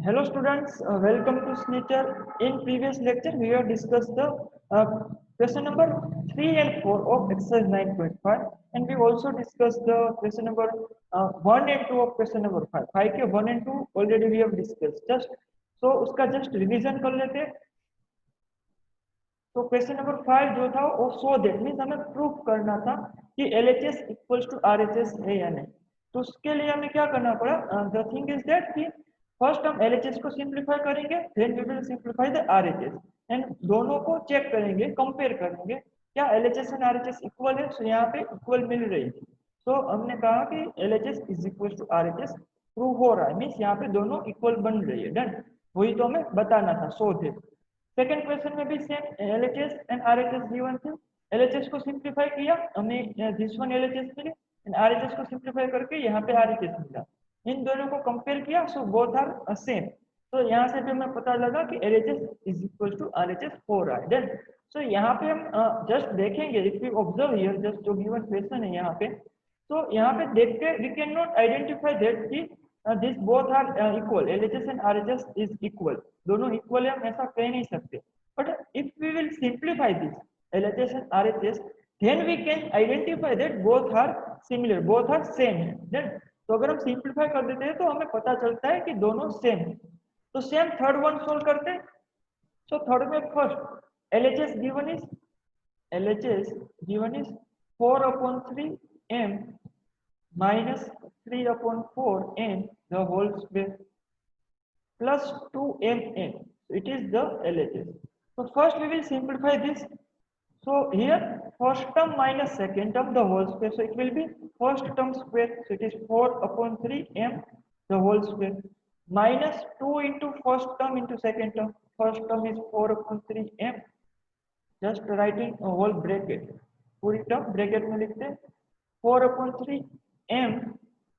Hello students, welcome to Snitcher. In previous lecture, we have discussed the question number 3 and 4 of exercise 9.5, and we also discussed the question number 1 and 2 of question number 5. 5 के 1 and 2 already we have discussed. So उसका just revision कर लेते हैं. तो question number 5 जो था वो so that means हमें प्रूफ करना था कि LHS इक्वल्स टू RHS है या नहीं. तो उसके लिए हमें क्या करना पड़ा. द थिंग इज दैट कि फर्स्ट हम LHS को सिंप्लीफाई करेंगे, then we will simplify the RHS and दोनों को चेक करेंगे, कंपेयर करेंगे क्या LHS एंड RHS इक्वल है. सो यहाँ पे इक्वल मिल रही थी. तो हमने कहा कि LHS is equal to RHS prove हो रहा है, मीन्स यहाँ पे दोनों इक्वल बन रही है. डन, वही तो हमें बताना था. सो दैट सेकेंड क्वेश्चन में भी same LHS and RHS given थे. LHS को सिंप्लीफाई किया, हमें दिस वन LHS मिले एंड RHS को सिंप्लीफाई करके यहाँ पे RHS मिला. इन दोनों को कंपेयर किया, सो बोथ आर सेम. तो यहाँ से भी हमें पता लगा कि LHS is equal to RHS हो रहा है. देन सो यहाँ पे हम जस्ट देखेंगे, if you observe here just जो गिवन क्वेश्चन है यहाँ पे, तो यहाँ पे देख के we can not identify that कि this both are equal. LHS and RHS is equal, दोनों इक्वल है, हम ऐसा कह नहीं सकते. But if we will simplify this LHS and RHS, then we can identify that both are similar, both are same. then तो अगर हम सिंप्लीफाई कर देते हैं तो हमें पता चलता है कि दोनों सेम है. तो सेम थर्ड वन सोल्व करते हैं. सो थर्ड में first LHS given is 4/3 m minus 3/4 n the whole square plus 2mn. It is the LHS. So first we will simplify this. So here first term minus second term the whole square. So it will be first term square. So it is 4/3 m the whole square minus 2 into first term into second term. First term is 4/3 m. Just writing a whole bracket. पूरी term bracket में लिखते हैं 4/3 m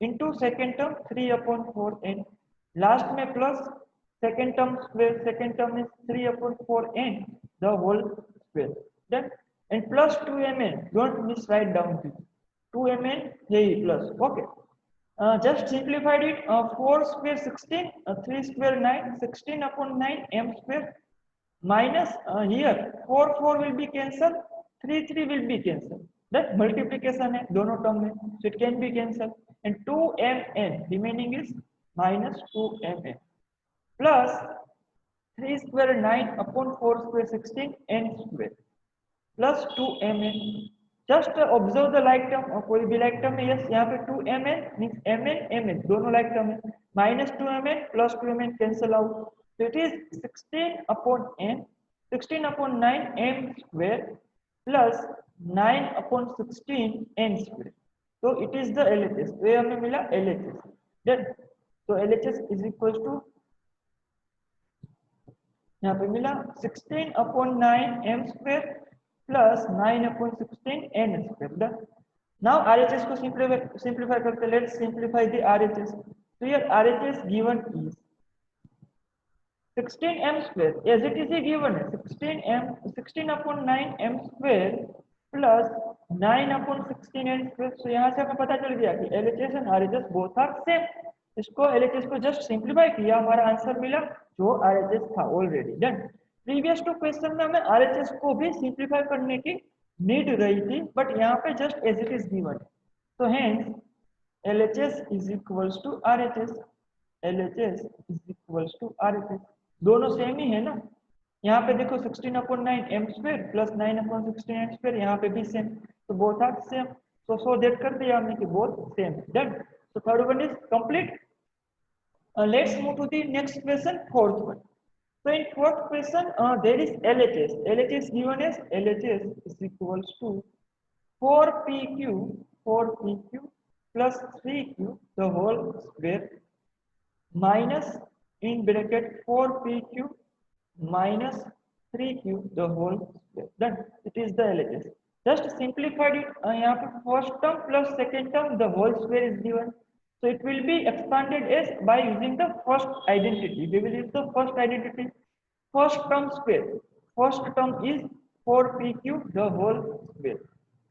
into second term 3/4 n. Last में plus second term square. Second term is 3/4 n the whole square. Then and plus 2mn. Don't miss write down this. 2mn यही plus. Okay. Just simplified it. 4 square 16, 3 square 9, 16/9 m square minus here 4 will be cancelled, 3 will be cancelled. That multiplication है दोनों term में, so it can be cancelled. And 2mn remaining is minus 2mn plus 3 square 9/4 square 16 n square plus 2mn. Just observe the like term. कोई भी like term है, yes यहाँ पे 2mn means mn दोनों like term है. Minus 2mn plus 2mn cancel out. So it is 16/9 m square plus 9/16 n square. So it is the LHS. तो ये हमें मिला LHS. Then so LHS is equals to यहाँ पे मिला 16/9 m square plus 9/16 n square. Done. Now RHS को simplify करते. Let's simplify the RHS. So here RHS given is 16 m square as it is a given है 16/9 m square plus 9/16 n square. So यहाँ से हमें पता चल गया कि LHS and RHS both are same. इसको LHS को जस्ट सिंप्लीफाई किया, हमारा आंसर मिला जो RHS था already. Done. Previous two question में हमें RHS को भी सिंप्लीफाई करने की नीड रही थी, बट यहाँ पे just as it is given. तो hence LHS is equals to RHS. LHS is equals to RHS. दोनों सेम ही है ना. यहाँ पे देखो 16/9 m square plus 9/16 n square, यहाँ पे भी सेम. तो बोथ आर सेम. तो सो दैट कर दिया हमने कि both same. Done. So third one is complete. Let's move to the next question, fourth one. So in fourth question, there is LHS. LHS given as LHS is equals to 4PQ plus 3Q the whole square minus in bracket 4PQ minus 3Q the whole square. Done. It is the LHS. Just simplified it. यहाँ पे first term plus second term the whole square is given. So it will be expanded as by using the first identity. We will use the first identity. First term square. First term is 4PQ the whole square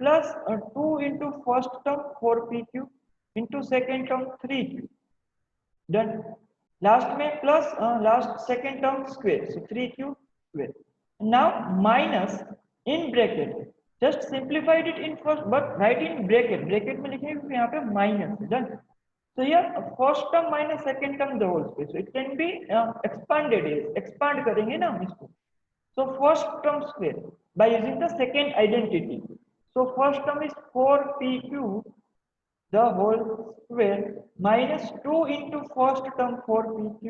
plus 2 into first term 4PQ into second term 3Q. Done. Last में plus last second term square, so 3q square. Now minus in bracket, just simplified it in first but write in bracket, bracket में लिखेंगे क्योंकि यहाँ पे minus है. Done. So here first term minus second term the whole space. So it can be expanded. Expand करेंगे ना हम इसको. So first term square by using the second identity. So first term is 4pq the whole square minus 2 into first term 4pq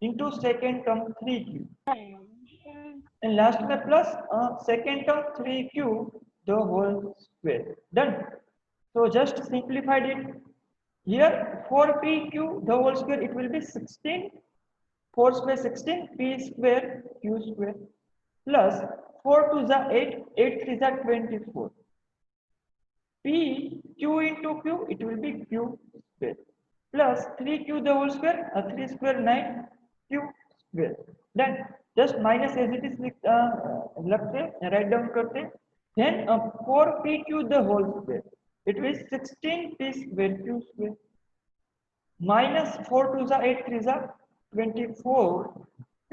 into second term 3q. And last में plus second term 3q the whole square. Done. So just simplified it. Here 4pq the whole square, it will be 16, 4 square 16, p square q square plus 4 to the 8, 8 3 the 24. P q into q, it will be q square plus 3q the whole square, 3 square 9 q square. Then just minus as it is लगते write down करते. Then 4pq the whole square, it will be 16p square q square minus 4 to the 8 3 the 24, p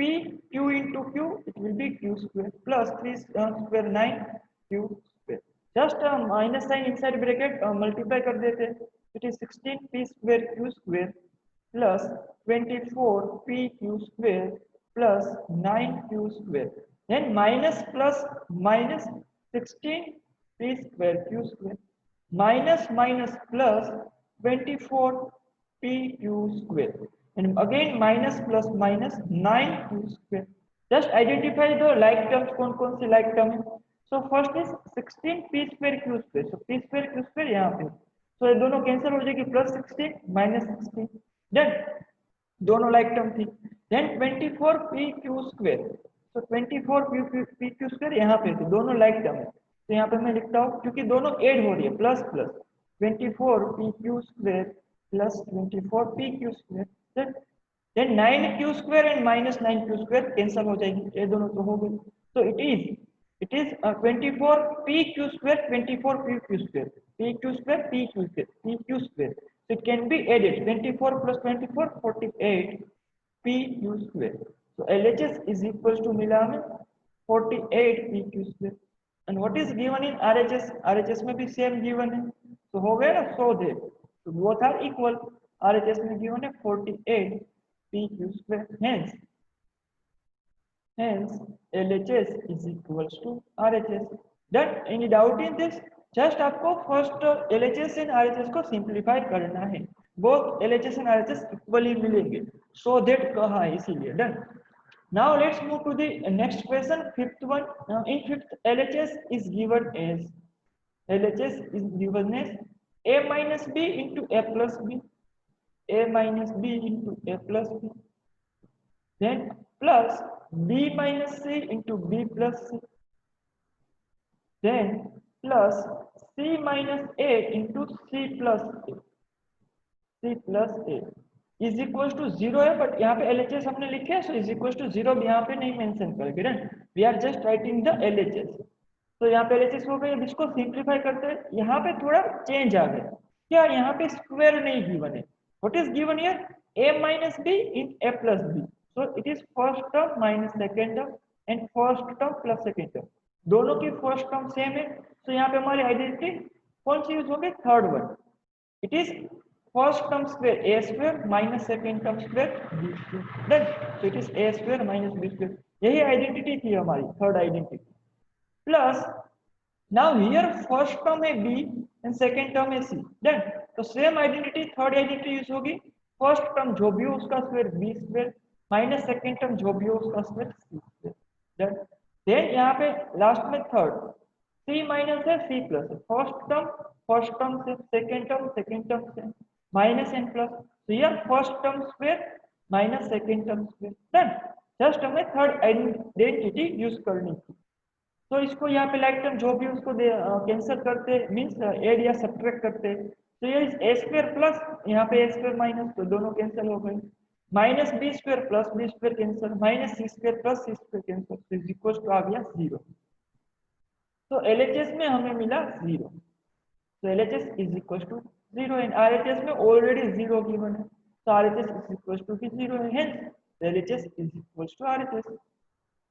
q into q, it will be q square plus 3 square 9 q square. Just minus sign inside bracket multiply कर देते. It is 16 p square q square plus 24 p q square plus 9 q square. Then minus plus minus 16 p square q square minus minus plus 24 pq square, and again minus plus minus 9q square. Just identify the like terms. कौन से like term है? So first is 16 p square q square. So p square q square यहाँ पे, so ये दोनों cancel हो जाएगी, plus 16 minus 16. Then दोनों like term थी. Then 24 pq square. So 24 pq square यहाँ पे थी, दोनों like term है. तो यहाँ पे मैं लिखता हूँ क्योंकि दोनों ऐड हो रही है, plus plus 24 pq square plus 24 pq square. Then 9q square and minus 9q square cancel हो जाएगी, ये दोनों तो हो गई. So it is 24 pq square 24 pq square pq square pq square. So it can be added 24 plus 24 48 pq square. So LHS is equals to मिला हमें 48 pq square. And what is given in RHS? RHS में भी same given है, तो हो गया ना. So that so both are equal. RHS में given है 48 pq square. Hence LHS is equals to RHS. Done. Any doubt in this? Just आपको first LHS and RHS को simplify करना है. Both LHS and RHS equally मिलेंगे. So that कहा है इसीलिए. Done. Now let's move to the next question, fifth one. In fifth, LHS is given as a minus b into a plus b, a minus b into a plus b, then plus b minus c into b plus c, then plus c minus a into c plus a, c plus a is equal to 0 है, but यहाँ पे LHS हमने लिखे है, so is equal to 0 यहाँ पे नहीं mention करके. Done. We are just writing the LHS. तो यहाँ पे LHS हो गई. अब इसको सिंप्लीफाई करते हैं. यहाँ पे थोड़ा चेंज आ गया. क्या यहाँ पे स्क्वायर नहीं गिवन है? What is given here? a minus b in a plus b. So it is first term minus second term and first term plus second term. दोनों की फर्स्ट टर्म सेम है. तो यहाँ पे हमारी आइडेंटिटी कौन सी यूज होगी? Third one. It is first term square a square minus second term square b square. Then so it is a square minus b square. यही आइडेंटिटी थी हमारी, third identity. Plus now here first term है b and second term है c. Then तो same identity third identity use होगी. First term जो भी हो उसका square b square minus second term जो भी हो उसका स्क्वायर c स्क्वायर. देन यहाँ पे लास्ट में थर्ड c माइनस है c प्लस है. फर्स्ट टर्म से सेकंड टर्म से माइनस एंड प्लस. तो ये first term square minus second term square. Done. Just हमें थर्ड आइडेंटिटी यूज करनी थी. तो इसको यहाँ पे लाइक टर्म जो भी उसको कैंसिल करते मींस ऐड या सब्ट्रैक्ट करते. तो ये ए स्क्वायर प्लस यहाँ पे ए स्क्वायर माइनस, तो दोनों कैंसिल हो गए. Minus B square plus B square cancel, minus C square plus C square cancel, तो इज इक्वल टू आ गया 0. तो LHS में हमें मिला 0. तो LHS is equal to 0 and RHS में ऑलरेडी 0 गिवन है. तो RHS इज इक्वल टू भी 0 है, hence LHS is equal to RHS।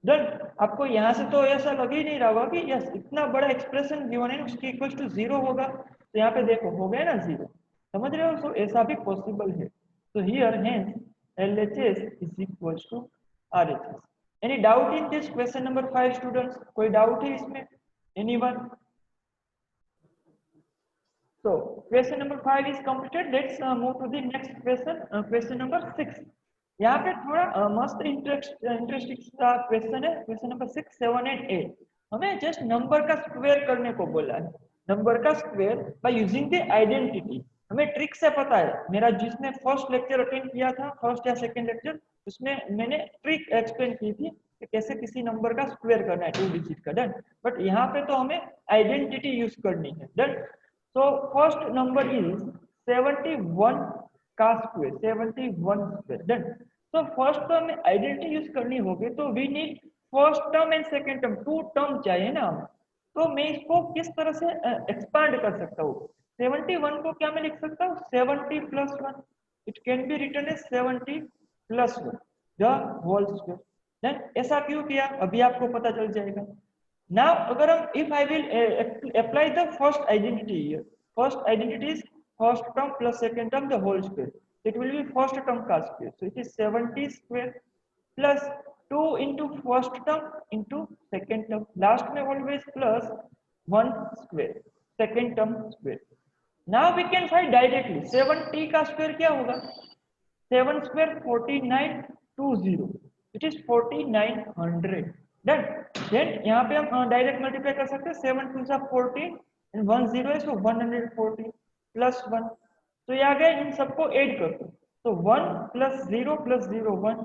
Done. आपको यहाँ से तो ऐसा लग ही नहीं रहा होगा कि यस इतना बड़ा एक्सप्रेशन गिवन है उसकी इक्वल टू 0 होगा, तो यहाँ पे देखो हो गया ना 0, समझ रहे हो? सो ऐसा भी पॉसिबल है। तो here hence LHS is equal to RHS। Any doubt in this question number 5 students? कोई डाउट है इसमें? Anyone? So question number 5 is completed. Let's move to the next question. Question number 6. यहाँ पे थोड़ा मस्त इंटरेस्टिंग सा क्वेश्चन है। Question number 6, 7 and 8 हमें जस्ट नंबर का स्क्वायर करने को बोला है। नंबर का square by using the identity. हमें ट्रिक से पता है, मेरा जिसने फर्स्ट लेक्चर अटेंड किया था, फर्स्ट या सेकंड लेक्चर, उसमें मैंने ट्रिक एक्सप्लेन की थी कि कैसे किसी नंबर का स्क्वायर करना है 2 डिजिट का। डन। बट यहाँ पे तो हमें आइडेंटिटी यूज करनी है। Done. So first number is 71 का स्क्वायर, 71 स्क्वायर। डन। तो फर्स्ट तो हमें आइडेंटिटी यूज करनी होगी, तो we need first term and second term, 2 term चाहिए ना हमें। तो मैं इसको किस तरह से एक्सपांड कर सकता हूँ? 71 को क्या मैं लिख सकता हूँ? 70 + 1। It can be written as 70 + 1 the whole square. Then ऐसा क्यों किया अभी आपको पता चल जाएगा। Now अगर हम if I will apply the first identity here, first identity is first term plus second term the whole square, it will be first term का square, so it is 70 square plus 2 into first term into second term, last में always plus 1 square, second term square. Now we can find directly 70 का square क्या होगा? 7 square 4920, it is 4900। Done. Then यहाँ पे हम direct multiply कर सकते हैं, 7 2 सा 14 एंड 1 0 है, सो 140 प्लस 1। तो ये आ गए, इन सबको ऐड कर दो, तो 1 + 0 + 0 1।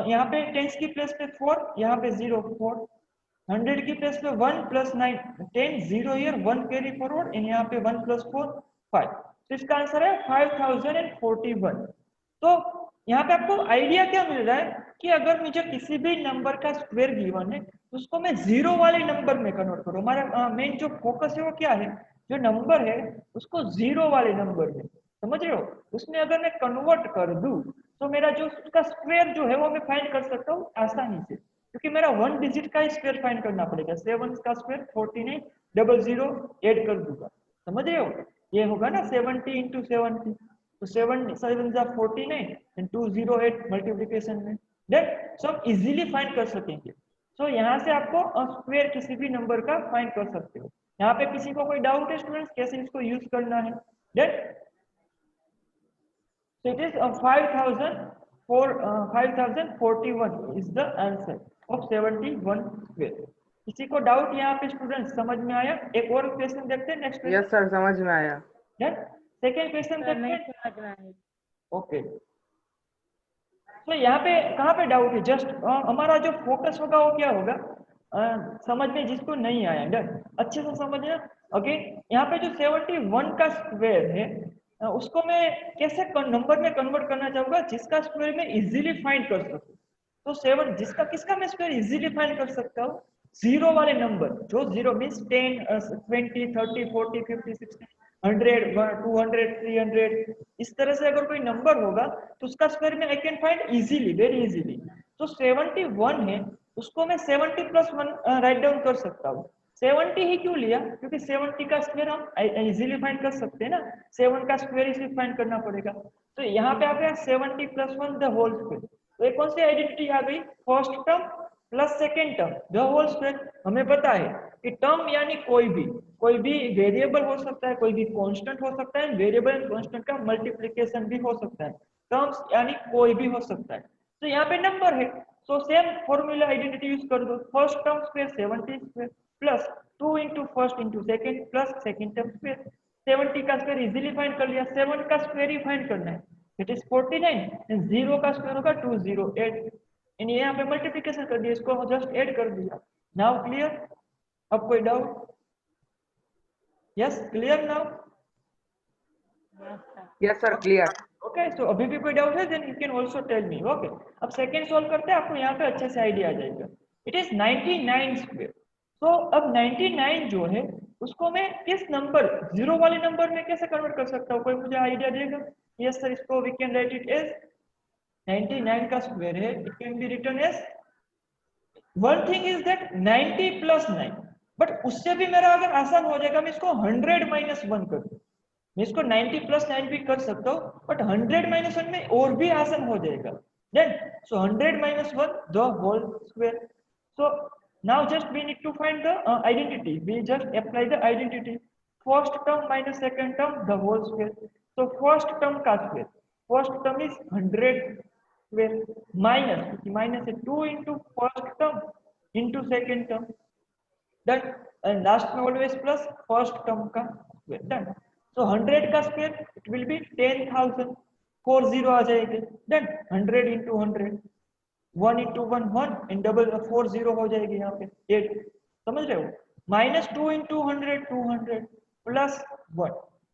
यहाँ पे टेंस की प्लेस पे 4, यहाँ पे 0 4, 100 की प्लेस पे 1 + 9 10 0 ईयर 1 कैरी फॉरवर्ड, एंड यहाँ पे 1 + 4 5। तो इसका आंसर है 5041। तो यहाँ पे आपको आइडिया क्या मिल रहा है कि अगर मुझे किसी भी नंबर का स्क्वायर गिवन है तो उसको मैं 0 वाले नंबर में कन्वर्ट करूँ। हमारा मेन जो फोकस है वो क्या है? जो नंबर है उसको 0 वाले नंबर में, समझ रहे हो? उसमें अगर मैं कन्वर्ट कर दूं तो मेरा जो उसका स्क्वायर जो है वो मैं फाइंड कर सकता हूँ आसानी से, क्योंकि मेरा 1 डिजिट का स्क्वायर फाइंड करना पड़ेगा। 7 का स्क्वायर 49 00 ऐड कर दूंगा, समझ रहे हो? ये होगा ना 70 × 70, तो 7 7 जा 49 एंड 208 मल्टीप्लिकेशन में। देन सो हम इजीली फाइंड कर सकेंगे। सो यहाँ से आपको स्क्वायर किसी भी नंबर का फाइंड कर सकते हो। यहाँ पे किसी को कोई डाउट है स्टूडेंट्स कैसे इसको यूज करना है? Then so it is 5041 is the answer of 71 square। किसी को डाउट यहाँ पे स्टूडेंट्स समझ में आया? एक और क्वेश्चन देखते हैं नेक्स्ट। यस सर समझ में आया। सेकेंड क्वेश्चन देखते हैं। ओके, तो यहाँ पे कहाँ पे डाउट है? जस्ट हमारा जो फोकस होगा वो क्या होगा? समझ में जिसको नहीं आया, डन, अच्छे से समझना। ओके, यहाँ पे जो 71 का स्क्वायर है उसको मैं कैसे नंबर में कन्वर्ट करना चाहूंगा जिसका स्क्वायर मैं इजीली फाइंड कर सकूं। तो 7 जिसका किसका मैं स्क्वायर इजीली फाइंड कर सकता हूँ? 0 वाले नंबर, जो 0 मीन्स 10 20 30 40 50 60 100 200 300, इस तरह से अगर कोई नंबर होगा तो उसका स्क्वायर में I can find easily, very easily. तो 71 है, उसको मैं 70 + 1 राइट डाउन कर सकता हूँ। 70 ही क्यों लिया? क्योंकि 70 का स्क्वायर हम इजीली फाइंड कर सकते हैं ना, 7 का स्क्वायर इसी फाइंड करना पड़ेगा। तो यहाँ पे आ गया 70 + 1 द होल स्क्वायर। तो एक कौन सी आइडेंटिटी आ गई? First term plus second term the whole square. हमें पता है कि टर्म यानी कोई भी वेरिएबल हो सकता है, कोई भी कांस्टेंट हो सकता है, वेरिएबल एंड कांस्टेंट का मल्टीप्लिकेशन भी हो सकता है। टर्म्स यानी कोई भी हो सकता है। तो यहाँ पे नंबर है, so same formula identity use कर दो। First term square 70 square plus 2 × first × second plus second term square. 70 का स्क्वायर इजीली फाइंड कर लिया, 7 का स्क्वायर ही फाइंड करना है, इट इज 49 एंड 0 का स्क्वायर होगा 208 एंड यहाँ पे मल्टीप्लिकेशन कर दिया, इसको जस्ट ऐड कर दिया। Now clear? अब कोई doubt? Yes clear now? Yes sir clear. Okay, so अभी भी कोई डाउट है then you can also tell me. Okay, अब सेकंड सॉल्व करते हैं, आपको यहाँ पे अच्छे से आइडिया आ जाएगा। It is 99 square. तो अब 99 जो है उसको मैं किस नंबर, जीरो वाले नंबर में कैसे कन्वर्ट कर सकता हूँ? कोई मुझे आइडिया देगा? यस सर, इसको we can write it as 99 का स्क्वायर है, it can be written as, one thing is that 90 plus 9, but उससे भी मेरा अगर आसान हो जाएगा, मैं इसको 100 माइनस 1 कर दूं, मैं इसको 90 प्लस 9 भी कर सकता हूँ, बट 100 माइनस 1 में और भी आसान हो जाएगा। Then so 100 minus 1 the whole square. So now just we need to find the identity, we just apply the identity, first term minus second term the whole square. So first term का square, first term is 100 square minus 2 into first term into second term, done, and last में always plus first term का square, done. So 100 का square it will be 10,000, 40 आ जाएंगे, done, 100 into 100, 1 into 1 1 and double 40 हो जाएगी यहाँ पे 8, समझ रहे हो? माइनस 2 into 100 200 प्लस 1,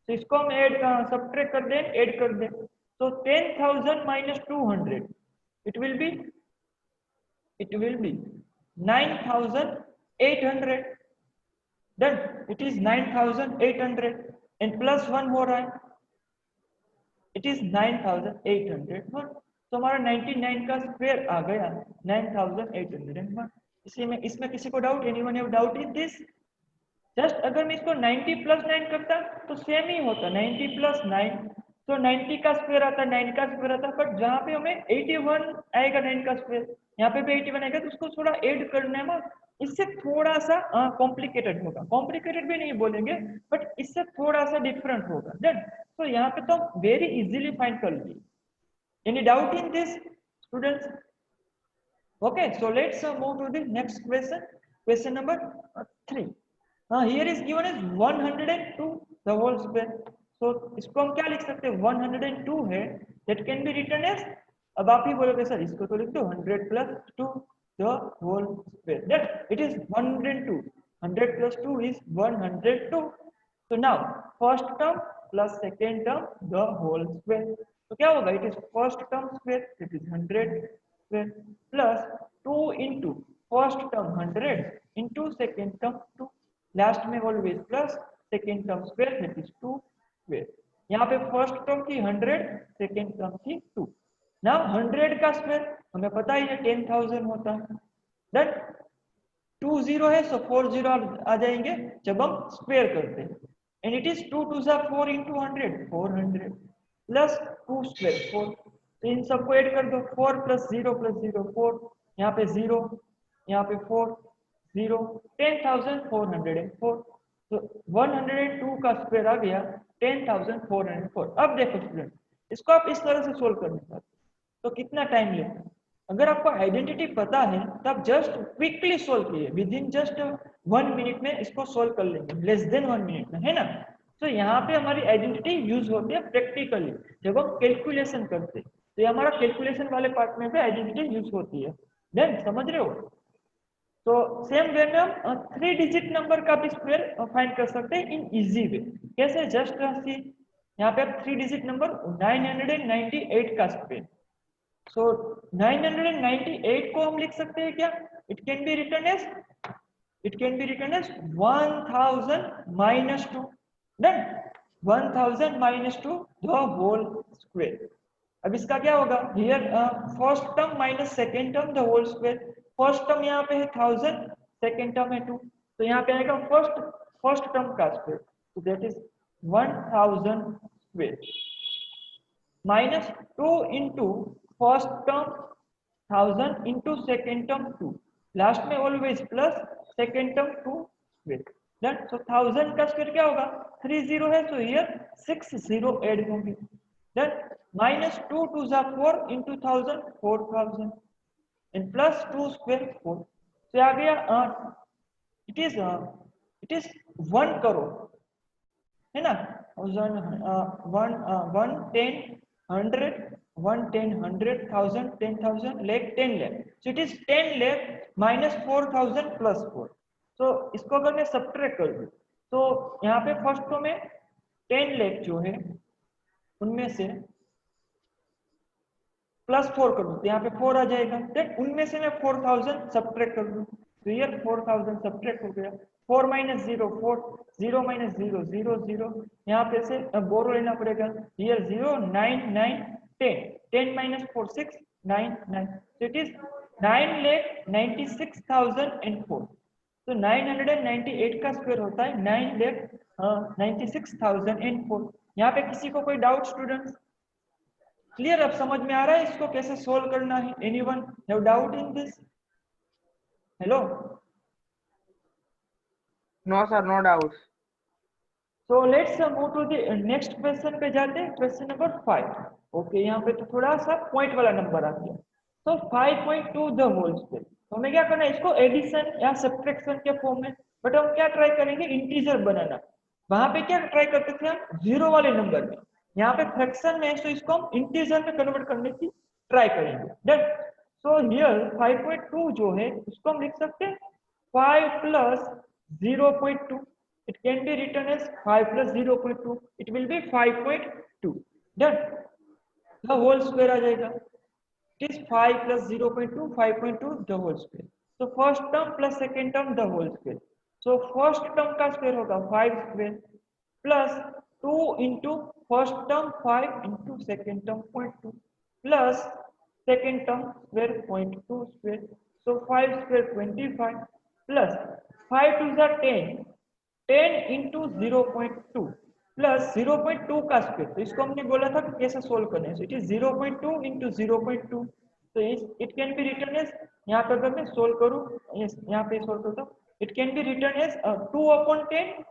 तो इसको हम ऐड सब्ट्रैक्ट कर दें, ऐड कर दें, तो 10,000 minus 200 it will be 9,800, done, it is 9,800 and plus 1 हो रहा है, इट इज 9,801, तो हमारा 99 का स्क्वायर आ गया 9,801। इसमें किसी को doubt? Anyone have doubt in this? Just अगर मैं इसको 90 प्लस 9 करता तो सेम ही होता, 90 प्लस 9, तो 90 का स्क्वायर आता, 9 का स्क्वायर आता, बट जहाँ पे हमें 81 आएगा 9 का स्क्वायर, यहाँ पे भी 81 आएगा, तो उसको थोड़ा ऐड करने में इससे थोड़ा सा कॉम्प्लिकेटेड होगा, कॉम्प्लिकेटेड भी नहीं बोलेंगे, बट इससे थोड़ा सा डिफरेंट होगा, देन तो यहाँ पे तो वेरी इजीली फाइंड कर लिए। Any doubt in this students? Okay, so let's move to the next question. Question number 3. Here is given as 102 the whole square. So इसको हम क्या लिख सकते हैं? 102 है, that can be written as, अब आप ही बोलोगे सर इसको तो लिख दो 100 plus 2 the whole square. That it is 102. 100 plus 2 is 102. So now first term plus second term the whole square. तो क्या होगा? It is first term square, it is 100 square plus 2 into first term 100 into second term 2, last में always plus second term square, that is 2 square. यहाँ पे first term की 100, second term की 2. now 100 का square हमें पता ही है 10,000 होता है, देन 2 0 है, सो 4 0 आ जाएंगे जब हम स्क्वायर करते हैं, and it is 2 2 4 into 100 400 plus 2 square 4, तो इन सबको ऐड कर दो, 4 plus 0 4, यहाँ पे 0, यहाँ पे 4 0, 10,404, तो 102 का स्क्वायर आ गया 10,404। अब देखो स्टूडेंट, इसको आप इस तरह से सोल्व करने का तो कितना टाइम लेता है? अगर आपको आइडेंटिटी पता है तो आप जस्ट क्विकली सोल्व कीजिए, विद इन जस्ट 1 मिनट में इसको सोल्व कर लेंगे, लेस देन 1 मिनट में, है ना? तो यहाँ पे हमारी आइडेंटिटी यूज होती है प्रैक्टिकली जब हम कैलकुलेशन करते हैं, तो ये हमारा कैलकुलेशन वाले पार्ट में भी आइडेंटिटी यूज होती है, देन समझ रहे हो? तो सेम वे में हम 3 डिजिट नंबर का भी स्क्वायर फाइंड कर सकते हैं इन इजी वे। कैसे? जस्ट सी, यहाँ पे आप 3 डिजिट नंबर 998 का स्क्वायर, सो 998 को हम लिख सकते हैं क्या? It can be written as 1000 minus 2, done, 1000 minus 2 the whole square. अब इसका क्या होगा? Here first term minus second term the whole square, first term यहाँ पे है 1000, सेकेंड टर्म है 2, तो यहाँ पे आएगा फर्स्ट टर्म का स्क्वायर, तो that is 1000 square minus 2 into first term 1000 into second term 2, last में always plus second term 2 square, done. So 1000 का स्क्वायर क्या होगा? 3 0 है, सो हियर 6 0 ऐड होंगे, done, minus 2 2 4 into 1000 4000 and plus 2 square 4, तो आ गया इट इज 1 करोड़, है ना? 1000 110 100 110 100,000 10,000 lakh 10 lakh, so it is 10 lakh minus 4,000 plus 4, तो इसको अगर मैं सब्ट्रैक्ट कर दूं तो यहाँ पे फर्स्ट तो में 10 lakh जो है उनमें से प्लस 4 कर दूं तो यहाँ पे 4 आ जाएगा, देन उनमें से मैं 4,000 सब्ट्रैक्ट कर दूं तो ईयर 4000 सब्ट्रैक्ट हो गया, 4 माइनस 0 4, 0 माइनस 0 0 0, यहाँ पे से बोरो लेना पड़ेगा, year 0 9 9 10, 10 minus 4 6 9 9, so it is 9,96,004। तो 998 का स्क्वायर होता है 9,96,004। यहाँ पे किसी को कोई डाउट स्टूडेंट्स? क्लियर? अब समझ में आ रहा है इसको कैसे सोल्व करना है? Anyone have doubt in this? Hello? No sir, no doubts. So let's move to the next question पे जाते हैं, क्वेश्चन नंबर 5। ओके, यहाँ पे तो थोड़ा सा पॉइंट वाला नंबर आ गया। तो 5.2 द होल स्क्वायर, तो हमें क्या करना है इसको एडिशन या सब्ट्रैक्शन के फॉर्म में, बट हम क्या ट्राई करेंगे इंटीजर बनाना। वहां पे क्या ट्राई करते थे हम जीरो वाले नंबर में, यहाँ पे फ्रैक्शन में है तो इसको हम इंटीजर में कन्वर्ट करने की ट्राई करेंगे। डन। सो हियर 5.2 जो है उसको हम लिख सकते हैं 5 plus 0.2, it can be written as 5 plus 0.2, it will be 5.2। done। the whole square आ जाएगा, it is 5 plus 0.2 5.2 the whole square। so first term plus second term the whole square, so first term का square होगा 5 square plus 2 into first term 5 into second term 0.2 plus second term square 0.2 square, so 5 square 25 plus 5 to the 10 into 0.2 plus 0.2 का square, तो इसको हमने बोला था कि कैसे सोल्व करना है। इट इज 0.2 into 0.2, तो it can be written as, यहाँ पे अगर मैं सोल्व करूँ, यहाँ पे सोल्व करता हूँ, it can be written as 2/10।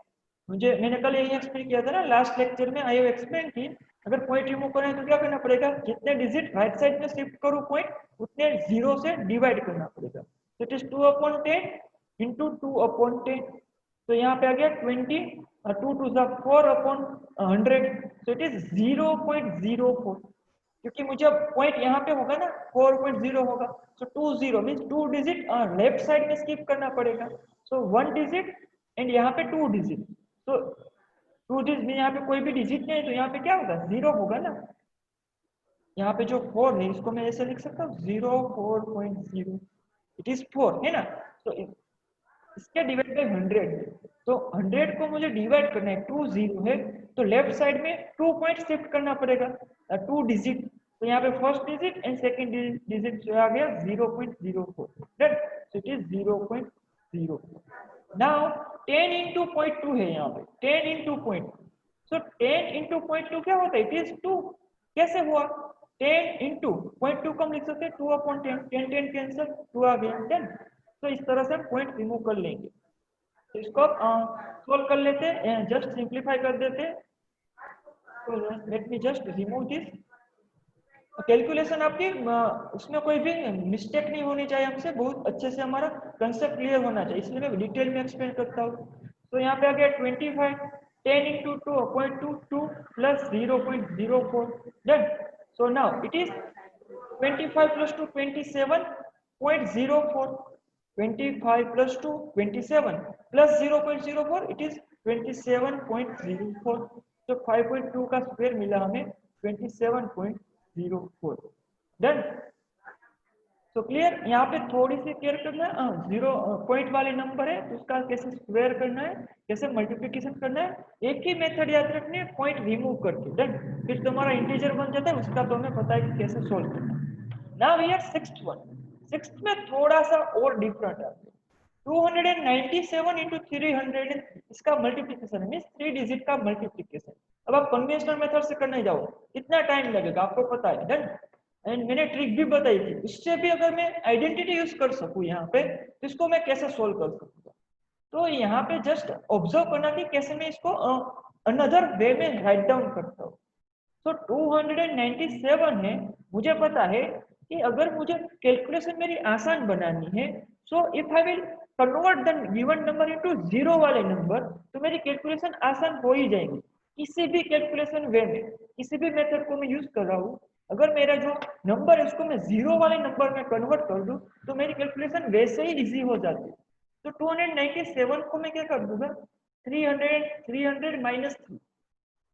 मैंने कल यही एक्सप्लेन किया था ना लास्ट लेक्चर में, आई हैव एक्सप्लेन की अगर पॉइंट रिमूव करें तो क्या करना पड़ेगा, जितने डिजिट राइट साइड में शिफ्ट करूँ पॉइंट उतने जीरो से डिवाइड करना पड़ेगा। तो इट इज 2/10 into 2/10, तो यहाँ पे आ गया 20, 2 to the 4/100, so it is 0.04, क्योंकि मुझे पॉइंट यहाँ पे होगा ना 4.0 होगा, so 20 means 2 digit left side में स्किप करना पड़ेगा, so 1 डिजिट एंड यहाँ पे 2 डिजिट, so 2 डिजिट में यहाँ पे कोई भी डिजिट नहीं है तो यहाँ पे क्या होगा 0 होगा ना। यहाँ पे जो 4 है इसको मैं ऐसे लिख सकता हूँ 0.4, इट इज 4 है ना, तो इसके डिवाइड बाय 100, तो 100 को मुझे डिवाइड करना है, 2 0 है तो लेफ्ट साइड में 2 पॉइंट शिफ्ट करना पड़ेगा, 2 डिजिट, तो यहाँ पे first digit and second digit जो आ गया 0.04, done. So it is 0.04। Now 10 into 0.2 है यहाँ पे 10 into 0.2, सो 10 into 0.2 क्या होता है, इट इज 2। कैसे हुआ, 10 into 0.2 को हम लिख सकते हैं 2/10, 10 10 कैंसिल 2 आ गया, डन। तो इस तरह से हम पॉइंट रिमूव कर लेंगे, तो इसको सोल्व कर लेते हैं, जस्ट सिंप्लीफाई कर देते हैं। तो let me just remove this. Calculation आपकी उसमें कोई भी मिस्टेक नहीं होनी चाहिए, हमसे बहुत अच्छे से हमारा कंसेप्ट क्लियर होना चाहिए, इसलिए मैं डिटेल में एक्सप्लेन करता हूँ। तो यहाँ पे आ गया 25, 10 into 2.22 plus 0.04, done. So now it is 25 plus 2 27.04, 25 plus 2 27 plus 0.04, it is 27.04, तो 5.2 का स्क्वायर मिला हमें 27.04, डन। तो क्लियर, यहाँ पे थोड़ी सी केयर करना है, जीरो पॉइंट वाले नंबर है तो उसका कैसे स्क्वायर करना है, कैसे मल्टीप्लिकेशन करना है, एक ही मेथड याद रखनी है, पॉइंट रिमूव करके, डन। फिर तुम्हारा इंटीजर बन जाता है, उसका तो हमें पता है कि कैसे सोल्व करना है। Now here sixth one, sixth में थोड़ा सा और डिफरेंट है, 297 into 300, इसका मल्टीप्लिकेशन मीन्स 3 डिजिट का मल्टीप्लिकेशन। अब आप कन्वेंशनल मेथड से करने जाओ कितना टाइम लगेगा आपको पता है, डन। एंड मैंने ट्रिक भी बताई थी, उससे भी अगर मैं आइडेंटिटी यूज कर सकूं यहाँ पे तो इसको मैं कैसे सोल्व कर सकूंगा। तो यहाँ पे जस्ट ऑब्जर्व करना कि कैसे मैं इसको अनदर वे में राइट डाउन करता हूँ। तो 297 है, मुझे पता है कि अगर मुझे कैलकुलेशन मेरी आसान बनानी है, so if I will convert the given number into zero वाले नंबर, तो मेरी कैलकुलेशन आसान हो ही जाएगी। किसी भी कैलकुलेशन वे में, किसी भी मेथड को मैं यूज कर रहा हूँ, अगर मेरा जो नंबर है उसको मैं जीरो वाले नंबर में कन्वर्ट कर दूं तो मेरी कैलकुलेशन वैसे ही इजी हो जाती है। तो 297 को मैं क्या कर दूंगा, 300 minus 3,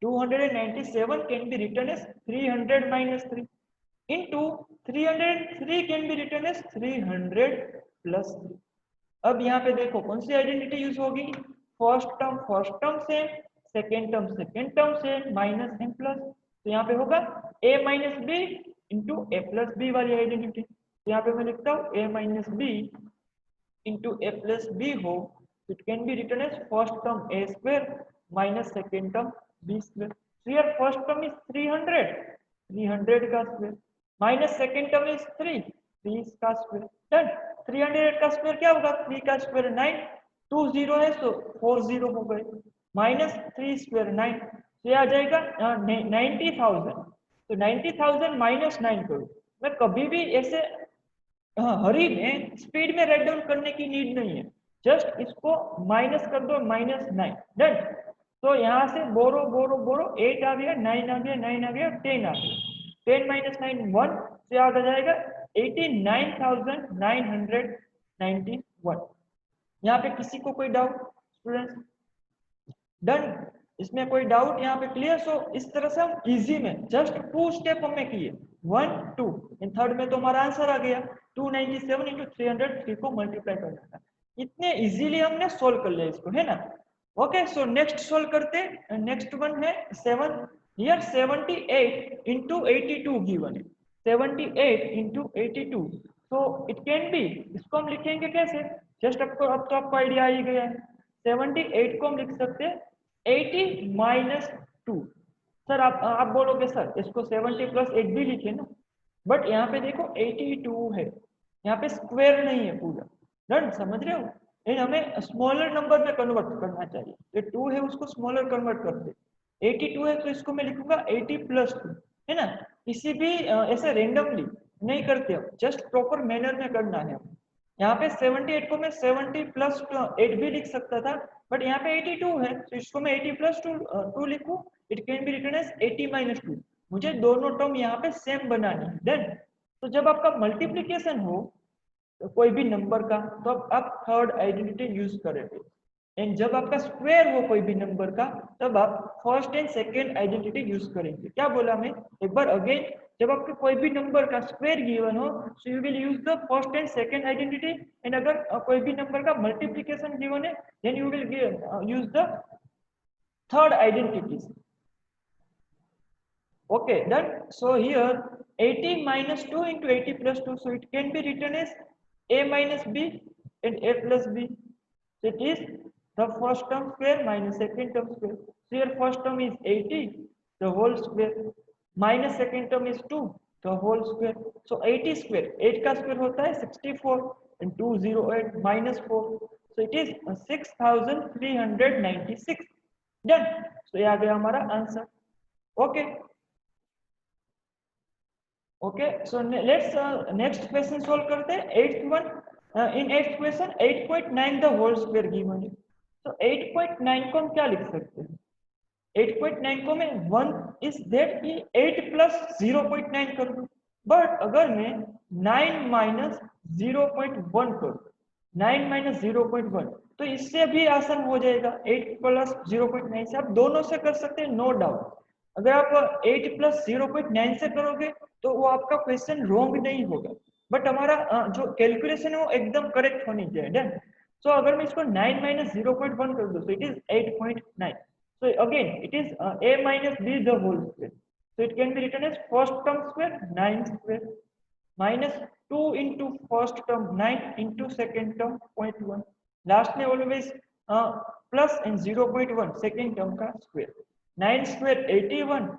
297 can be written as 300 minus 3 into 303 can be written as 300 plus 3, अब यहाँ पे देखो कौन सी आइडेंटिटी यूज होगी, first term same, second term same, minus M plus, तो यहाँ पे होगा a minus B into A plus B वाली आइडेंटिटी। तो यहाँ पे मैं लिखता हूँ a minus B into A plus B हो, it can be written as first term a square minus second term b square. So here first term is 300 का square minus second term is 3 का square, done. 300 का square क्या होगा, 3 का square 9, 2 0 है तो 4 0 हो गए, माइनस 3 स्क्वायर 9, तो ये आ जाएगा 90,000। तो 90,000 माइनस 9 करो। मैं कभी भी ऐसे हरी में स्पीड में राइट डाउन करने की नीड नहीं है, जस्ट इसको माइनस कर दो, -9, डन। तो यहाँ से बोरो बोरो बोरो 8 आ गया, 9 आ गया, 9 आ गया, 10 आ गया, 10 माइनस 9 1 से आ जाएगा 89,991। यहाँ पे किसी को कोई डाउट स्टूडेंट्स, डन। इसमें कोई डाउट यहाँ पे क्लियर। सो इस तरह से हम इजी में जस्ट 2 स्टेप हमने किए, 1 2, इन थर्ड में तो हमारा आंसर आ गया 297 इंटू 303 को मल्टीप्लाई करना था। इतने इजीली हमने सोल्व कर लिया इसको, है ना। ओके, सो नेक्स्ट सोल्व करते, नेक्स्ट वन है 7 हियर 78 इंटू 82 गिवन है, 78 into 82। So it can B, इसको हम लिखेंगे कैसे, जस्ट आपको अब तो आपको आइडिया आ ही गया है। 78 को हम लिख सकते हैं 80 माइनस 2। सर आप बोलोगे सर इसको 70 प्लस 8 भी लिखे ना, बट यहाँ पे देखो 82 है, यहाँ पे स्क्वायर नहीं है पूरा, डन, समझ रहे हो। इन हमें स्मॉलर नंबर में कन्वर्ट करना चाहिए, जो 2 है उसको स्मॉलर कन्वर्ट कर दे। 82 है तो इसको मैं लिखूंगा 80 प्लस 2, है ना। किसी भी ऐसे रेंडमली नहीं करते हम, जस्ट प्रॉपर मैनर में करना है। यहाँ पे 78 को मैं 70 प्लस 8 भी लिख सकता था, बट यहाँ पे 82 है तो इसको मैं 80 प्लस 2 लिखूं, it can be written as 80 minus 2। मुझे दोनों टर्म यहाँ पे सेम बनानी है, देन। तो जब आपका मल्टीप्लीकेशन हो तो कोई भी नंबर का, तो आप थर्ड आइडेंटिटी यूज करेंगे, एंड जब आपका स्क्वायर हो कोई भी नंबर का, तब आप first and second identity use करेंगे। क्या बोला मैं एक बार अगेन, जब आपके कोई भी नंबर का स्क्वायर गिवन हो, so you will use the first and second identity, and अगर कोई भी नंबर का मल्टीप्लीकेशन गिवन है, then you will use the third identities. Okay, done. So here 80 minus 2 into 80 plus 2, so it can be written as a minus b and a plus b. So it is the first term square minus second term square. So here first term is 80, the whole square, minus second term is 2, the whole square. So 80 square, 8 का square होता है 64 and 208 minus 4. So it is 6396. Done. So ये आ गया हमारा answer. Okay. Okay, so let's next question solve करते हैं, 8th one। In 8th question 8.9 the whole square given है, तो 8.9 को हम क्या लिख सकते हैं, 8.9 को मैं 1 is that कि 8 plus 0.9 कर दूं, बट अगर मैं 9 minus 0.1 कर दूं, 9 minus 0.1, तो इससे भी आसान हो जाएगा। 8 plus 0.9 से आप दोनों से कर सकते हैं, नो डाउट। अगर आप 8 plus 0.9 से करोगे तो वो आपका क्वेश्चन रॉन्ग नहीं होगा, बट हमारा जो कैलकुलेशन है वो एकदम करेक्ट होनी चाहिए, डन। सो अगर मैं इसको 9 minus 0.1 कर दूं, तो it is 8.9। So again, it is a minus b the whole square. So it can be written as first term square 9 square minus 2 into first term 9 into second term 0.1. Last में always plus and 0.1 second term का square. 9 square 81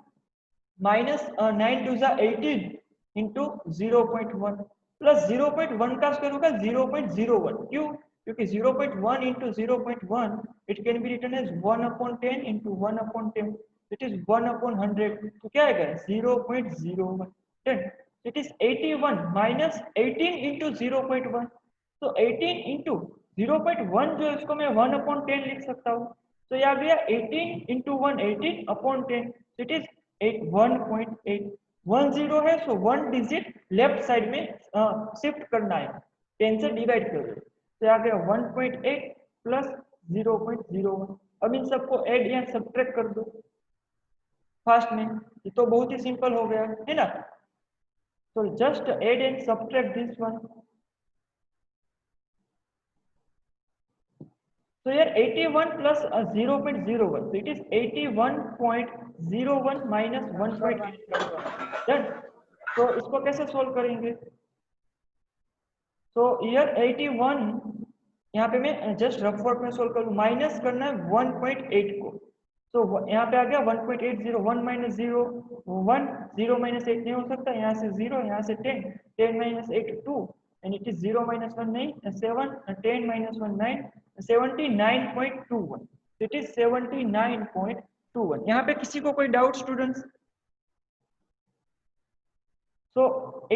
minus 9 to the 18 into 0.1 plus 0.1 का square होगा 0.01। क्यों? क्योंकि 0.1 into 0.1 it can be written as 1 upon 10 into 1 upon 10, it is 1 upon 100, तो क्या आएगा 0.01। then it is 81 minus 18 into 0.1, तो 18 into 0.1 जो इसको मैं 1 upon 10 लिख सकता हूँ, तो ये आ गया 18 into 1 18 upon 10, it is 1.8। 10 है, सो 1 डिजिट लेफ्ट साइड में शिफ्ट करना है, 10 से डिवाइड कर दो, तो आ गया 1.8 प्लस 0.01। अब इन सबको ऐड या सब्ट्रैक्ट कर दो फास्ट में, ये तो बहुत ही सिंपल हो गया है ना। तो just add and subtract this one, So here 81 plus 0.01, so it is 81.01 minus 1.8. Done. So इसको कैसे सोल्व करेंगे? So here 81, यहाँ पे मैं जस्ट रफ वर्क में सोल्व करूँ, माइनस करना है 1.8 को, तो यहाँ पे आ गया 1.80, 1 माइनस 0 1, 0 माइनस 8 नहीं हो सकता, यहाँ से 0, यहाँ से 10, 10 minus 8 2, and it is 0 minus 1 9, 7, 10 minus 1 9, 79.21, it is 79.21. यहाँ पे किसी को कोई डाउट स्टूडेंट्स? So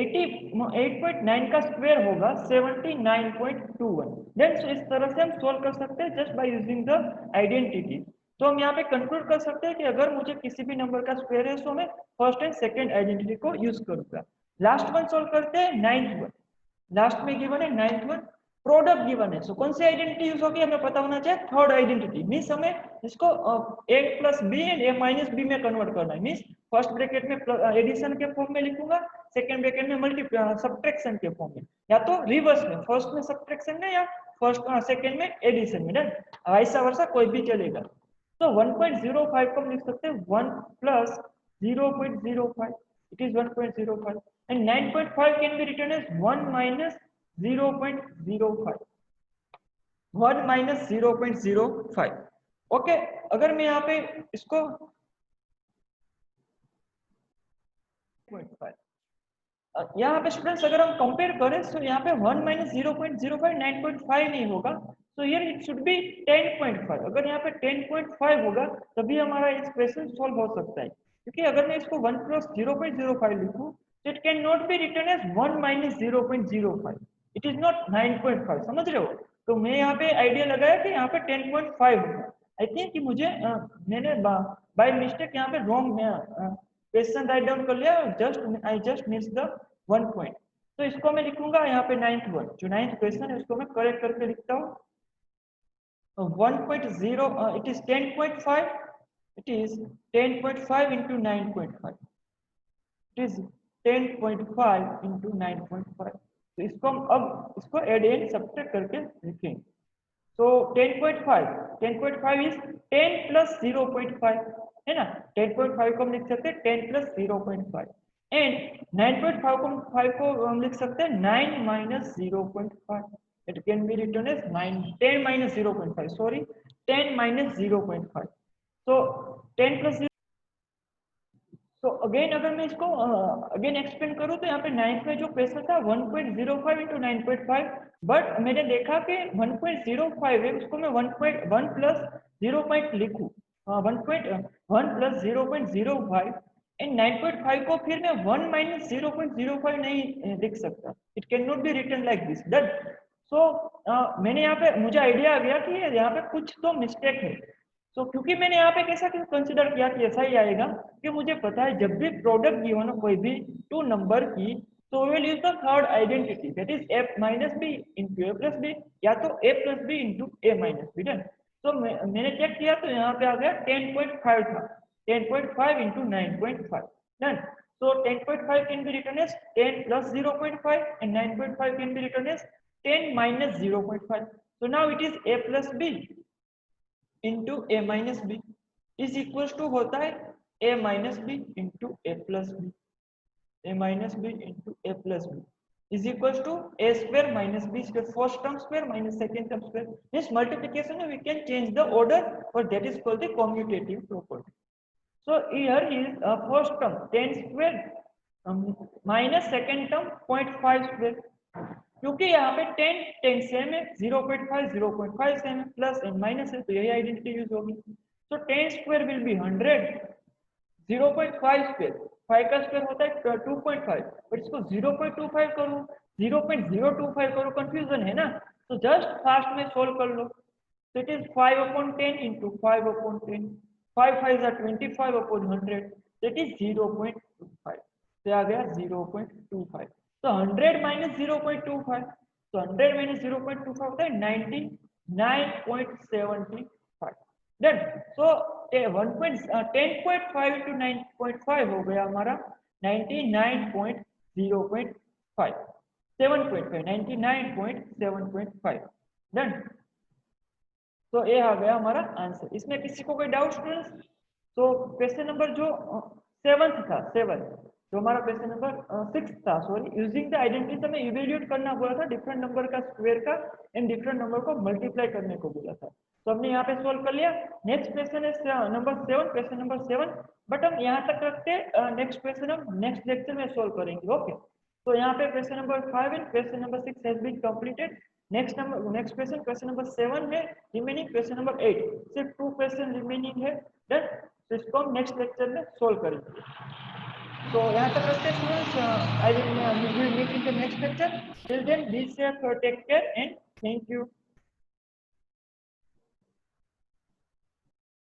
88.9 का स्क्वायर होगा 79.21. देन इस तरह से हम सोल्व कर सकते हैं just by using the identity. तो हम यहाँ पे कंक्लूड कर सकते हैं कि अगर मुझे किसी भी नंबर का स्क्वायर है तो मैं फर्स्ट एंड सेकंड आइडेंटिटी को यूज करूंगा. लास्ट वन सोल्व करते हैं, नाइन्थ वन. लास्ट में गिवन है नाइन्थ वन, प्रोडक्ट गिवन है. सो कौन सी आइडेंटिटी यूज होगी हमें पता होना चाहिए, थर्ड आइडेंटिटी. मीन्स हमें इसको a plus B and a minus B में कन्वर्ट करना है. मीन्स फर्स्ट ब्रैकेट में एडिशन के फॉर्म में लिखूंगा, सेकंड ब्रैकेट में सब्ट्रैक्शन के फॉर्म में, या तो रिवर्स में, फर्स्ट में सब्ट्रैक्शन में या फर्स्ट सेकंड में एडिशन में. डन. ऐसा वर्षा कोई भी चलेगा. तो 1.05 को हम लिख सकते हैं 1 plus 0.05, it is 1.05, and 9.5 can be written as 1 minus 0.05, 1 minus 0.05. Okay, अगर मैं यहाँ पे इसको 0.5, यहाँ पे स्टूडेंट्स अगर हम कंपेयर करें तो यहाँ पे 1 minus 0.05 9.5 नहीं होगा, so here it should be 10.5. अगर यहाँ पे 10.5 होगा तभी हमारा एक्सप्रेशन सॉल्व हो सकता है, क्योंकि अगर मैं इसको 1 plus 0.05 लिखूं तो it cannot be written as 1 minus 0.05, it is not 9.5. समझ रहे हो? तो मैं यहाँ पे आइडिया लगाया कि यहाँ पे 10.5 होगा. आई थिंक कि मुझे मैंने बाय मिस्टेक यहाँ पे रॉन्ग क्वेश्चन राइट डाउन कर लिया, I just miss the 1 point. तो इसको मैं लिखूंगा यहाँ पे 9th वन, जो 9th क्वेश्चन है उसको मैं करेक्ट करके लिखता हूँ. 1.0, it is 10.5, it is 10.5 into 9.5, it is 10.5 into 9.5. तो इसको हम अब इसको एड एंड सब्ट्रैक्ट करके लिखेंगे. So 10.5 is 10 plus 0.5 है ना. 10.5 को हम लिख सकते हैं 10 plus 0.5, and 9.5 को हम लिख सकते हैं 9 minus 0.5. It can be written as 10 minus 0.5, sorry, 10 minus 0.5. So 10 plus 0. तो अगेन अगर मैं इसको अगेन एक्सप्लेन करूं तो यहाँ पे 9th में जो क्वेश्चन था 1.05 into 9.5, बट मैंने देखा कि 1.05 है उसको मैं 1.1 प्लस 0 पॉइंट लिखूं, 1.1 प्लस 0.05, एंड 9.5 को फिर मैं 1 माइनस 0.05 नहीं लिख सकता. It can not be written like this. Done. So मैंने यहाँ पे मुझे आइडिया आ गया कि यहाँ पे कुछ तो मिस्टेक है. तो क्योंकि मैंने यहाँ पे कैसा कंसिडर किया कि ऐसा ही आएगा कि मुझे पता है जब भी प्रोडक्ट गिवन हो कोई भी टू नंबर की, तो will use the third identity, that is a minus B into A plus B, या तो a plus B into A minus B. Done. तो मैंने चेक किया तो यहाँ पे आ गया 10.5 था, 10.5 into 9.5. Done. So 10.5 can be written as 10 plus 0.5 and 9.5 can be written as 10 minus 0.5. So now it is a plus b into a minus b is equals to होता है a minus b into a plus b, a minus b into a plus b is equals to a square minus b square, first term square minus second term square. This multiplication we can change the order, or that is called the commutative property. So here is first term 10 square minus second term 0.5 square, क्योंकि यहाँ पे 10 same है, 0.5 same है, plus and minus है, तो यही identity use होगी. तो 10 स्क्वायर विल बी 100, 0.5 स्क्वायर 5 का स्क्वायर होता है 2.5, बट इसको 0.25 करूँ 0.025 करूँ, कंफ्यूजन है ना. तो जस्ट फास्ट में सोल्व कर लो. तो it is 5/10 into 5/10, 5 5 are 25/100, that is 0.25. तो आ गया 0.25. तो 100 minus 0.25, तो 100 minus 0.25 होता है 99.75. डन. सो 10.5 into 9.5 हो गया हमारा 99.0.5, 7.5, 99.7.5. डन. तो ये आ गया हमारा आंसर। इसमें किसी को कोई डाउट स्टूडेंट्स? तो क्वेश्चन नंबर जो 7th था, 7 जो हमारा क्वेश्चन नंबर 6 था, सॉरी, यूजिंग द आइडेंटिटी तो मैं इवेल्युएट करना बोला था, डिफरेंट नंबर का स्क्वायर का एंड डिफरेंट नंबर को मल्टीप्लाई करने को बोला था। तो हमने यहाँ पे सोल्व कर लिया। नेक्स्ट क्वेश्चन है नंबर 7, क्वेश्चन नंबर 7, बट हम यहाँ तक रखते, नेक्स्ट क्वेश्चन हम नेक्स्ट लेक्चर में सोल्व करेंगे। ओके, तो यहाँ पे question number 5 and question number 6 has been completed. Next question, question number 7 है रिमेनिंग, क्वेश्चन नंबर 8 सिर्फ 2 क्वेश्चन रिमेनिंग है। डन, तो इसको हम नेक्स्ट लेक्चर में सोल्व करेंगे। तो यहाँ तक रखते हैं students, I will meet in the next lecture. Till then be safe, take care and thank you.